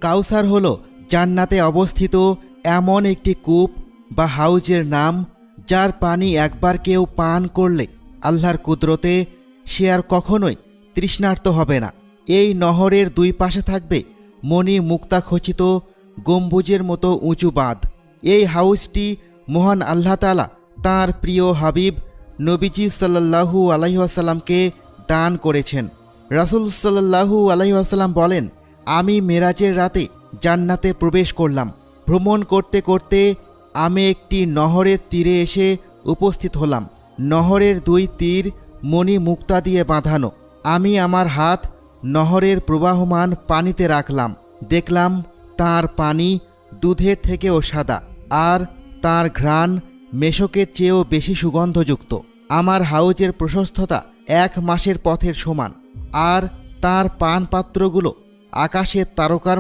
কাউসার হলো জান্নাতে অবস্থিত এমন একটি কূপ বা হাউজের নাম, যার পানি একবার কেউ পান করলে আল্লাহর কুদরতে সে আর কখনোই তৃষ্ণার্ত হবে না। এই নহরের দুই পাশে থাকবে মণি মুক্তাখচিত গম্বুজের মতো উঁচু বাঁধ। এই হাউজটি মহান আল্লাহ তাআলা তাঁর প্রিয় হাবিব নবীজি সাল্লাল্লাহু আলাইহি ওয়াসাল্লামকে দান করেছেন। রাসূল সাল্লাল্লাহু আলাইহি ওয়াসাল্লাম বলেন, আমি মেরাজের রাতে জান্নাতে প্রবেশ করলাম। ভ্রমণ করতে করতে আমি একটি নহরের তীরে এসে উপস্থিত হলাম। নহরের দুই তীর মণি মুক্তা দিয়ে বাঁধানো। আমি আমার হাত নহরের প্রবাহমান পানিতে রাখলাম। দেখলাম তার পানি দুধের থেকেও সাদা, আর তার ঘ্রাণ মেশকের চেয়েও বেশি সুগন্ধযুক্ত। আমার হাউজের প্রশস্ততা 1 মাসের পথের সমান, আর তার পানপাত্রগুলো আকাশের তারকার